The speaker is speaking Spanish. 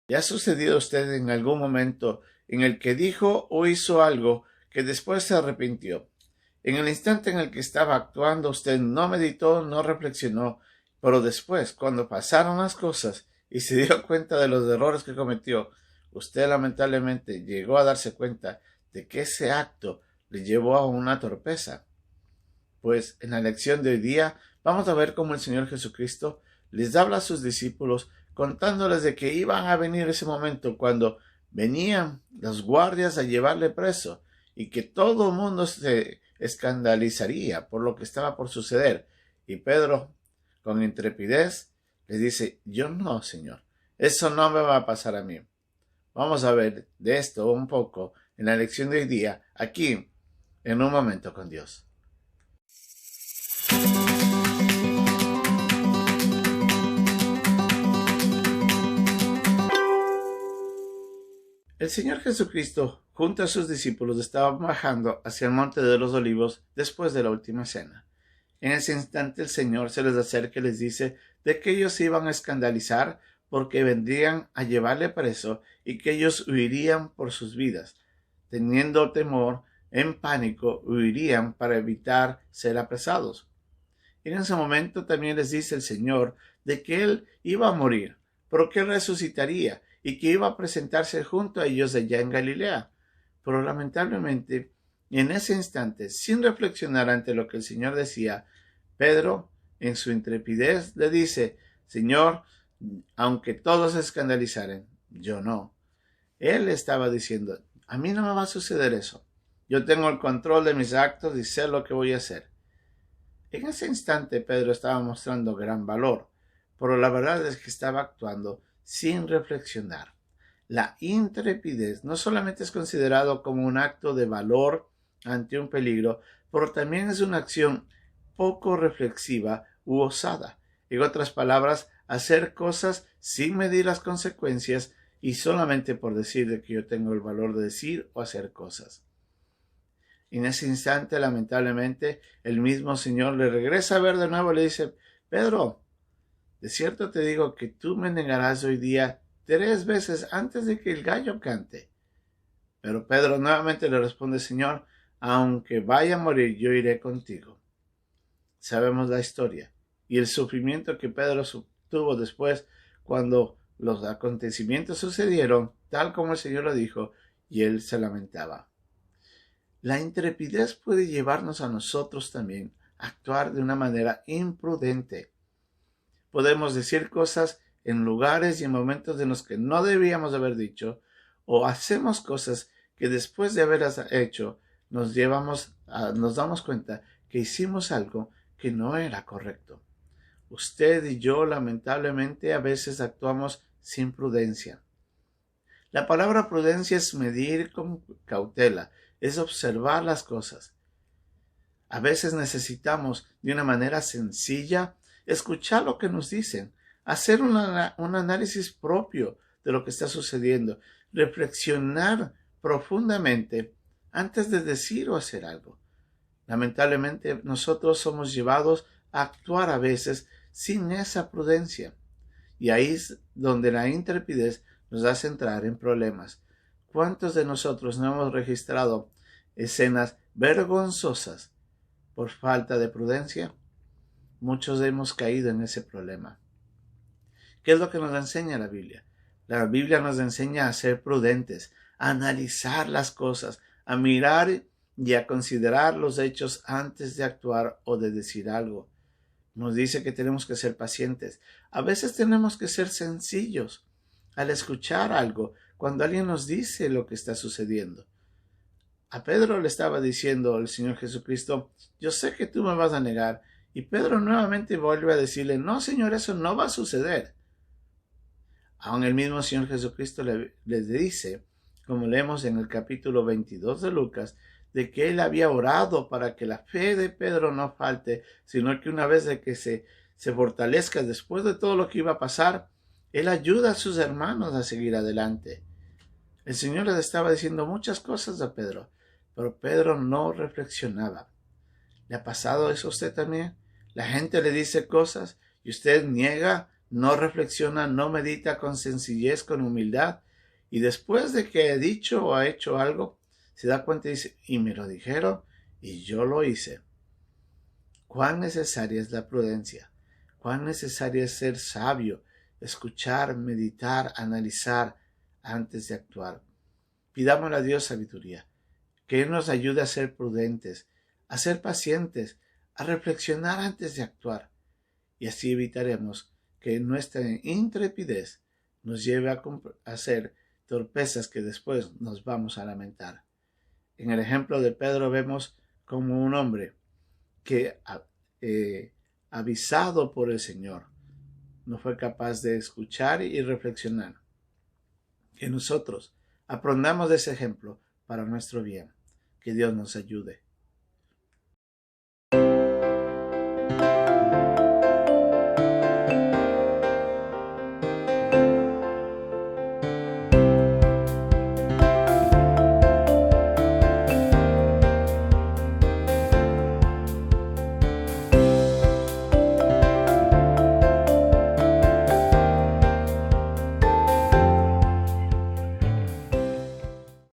¿Le ha sucedido a usted en algún momento en el que dijo o hizo algo que después se arrepintió? En el instante en el que estaba actuando, usted no meditó, no reflexionó, pero después, cuando pasaron las cosas y se dio cuenta de los errores que cometió, usted lamentablemente llegó a darse cuenta de que ese acto le llevó a una torpeza. Pues en la lección de hoy día vamos a ver cómo el Señor Jesucristo les habla a sus discípulos contándoles de que iban a venir ese momento cuando venían los guardias a llevarle preso y que todo el mundo se escandalizaría por lo que estaba por suceder. Y Pedro, con intrepidez, le dice: yo no, Señor, eso no me va a pasar a mí. Vamos a ver de esto un poco en la lección de hoy día, aquí, en Un Momento con Dios. El Señor Jesucristo, junto a sus discípulos, estaba bajando hacia el Monte de los Olivos después de la última cena. En ese instante el Señor se les acerca y les dice de que ellos se iban a escandalizar porque vendrían a llevarle preso y que ellos huirían por sus vidas. Teniendo temor, en pánico, huirían para evitar ser apresados. En ese momento también les dice el Señor de que Él iba a morir, pero que Él resucitaría y que iba a presentarse junto a ellos allá en Galilea. Pero lamentablemente, en ese instante, sin reflexionar ante lo que el Señor decía, Pedro, en su intrepidez, le dice: Señor, aunque todos se escandalizaren, yo no. Él estaba diciendo: a mí no me va a suceder eso. Yo tengo el control de mis actos y sé lo que voy a hacer. En ese instante Pedro estaba mostrando gran valor, pero la verdad es que estaba actuando sin reflexionar. La intrepidez no solamente es considerado como un acto de valor ante un peligro, pero también es una acción poco reflexiva u osada. En otras palabras, hacer cosas sin medir las consecuencias y solamente por decir de que yo tengo el valor de decir o hacer cosas. En ese instante, lamentablemente, el mismo Señor le regresa a ver de nuevo y le dice: Pedro, de cierto te digo que tú me negarás hoy día 3 veces antes de que el gallo cante. Pero Pedro nuevamente le responde: Señor, aunque vaya a morir, yo iré contigo. Sabemos la historia y el sufrimiento que Pedro tuvo después cuando los acontecimientos sucedieron tal como el Señor lo dijo, y él se lamentaba. La intrepidez puede llevarnos a nosotros también a actuar de una manera imprudente. Podemos decir cosas en lugares y en momentos en los que no debíamos haber dicho, o hacemos cosas que después de haberlas hecho nos damos cuenta que hicimos algo que no era correcto. Usted y yo lamentablemente a veces actuamos sin prudencia. La palabra prudencia es medir con cautela, es observar las cosas. A veces necesitamos, de una manera sencilla, escuchar lo que nos dicen, hacer un análisis propio de lo que está sucediendo, reflexionar profundamente antes de decir o hacer algo. Lamentablemente, nosotros somos llevados a actuar a veces sin esa prudencia. Y ahí es donde la intrepidez nos hace entrar en problemas. ¿Cuántos de nosotros no hemos registrado escenas vergonzosas por falta de prudencia? Muchos hemos caído en ese problema. ¿Qué es lo que nos enseña la Biblia? La Biblia nos enseña a ser prudentes, a analizar las cosas, a mirar y a considerar los hechos antes de actuar o de decir algo. Nos dice que tenemos que ser pacientes. A veces tenemos que ser sencillos al escuchar algo, cuando alguien nos dice lo que está sucediendo. A Pedro le estaba diciendo el Señor Jesucristo: yo sé que tú me vas a negar. Y Pedro nuevamente vuelve a decirle: no, Señor, eso no va a suceder. Aún el mismo Señor Jesucristo les dice, como leemos en el capítulo 22 de Lucas, de que él había orado para que la fe de Pedro no falte, sino que una vez de que se fortalezca después de todo lo que iba a pasar, él ayuda a sus hermanos a seguir adelante. El Señor les estaba diciendo muchas cosas a Pedro, pero Pedro no reflexionaba. ¿Le ha pasado eso a usted también? La gente le dice cosas y usted niega, no reflexiona, no medita con sencillez, con humildad, y después de que ha dicho o ha hecho algo, se da cuenta y dice, y me lo dijeron, y yo lo hice. Cuán necesaria es la prudencia, cuán necesario es ser sabio, escuchar, meditar, analizar antes de actuar. Pidámosle a Dios sabiduría, que Él nos ayude a ser prudentes, a ser pacientes, a reflexionar antes de actuar, y así evitaremos que nuestra intrepidez nos lleve a hacer torpezas que después nos vamos a lamentar. En el ejemplo de Pedro vemos como un hombre que, avisado por el Señor, no fue capaz de escuchar y reflexionar. Que nosotros aprendamos de ese ejemplo para nuestro bien. Que Dios nos ayude.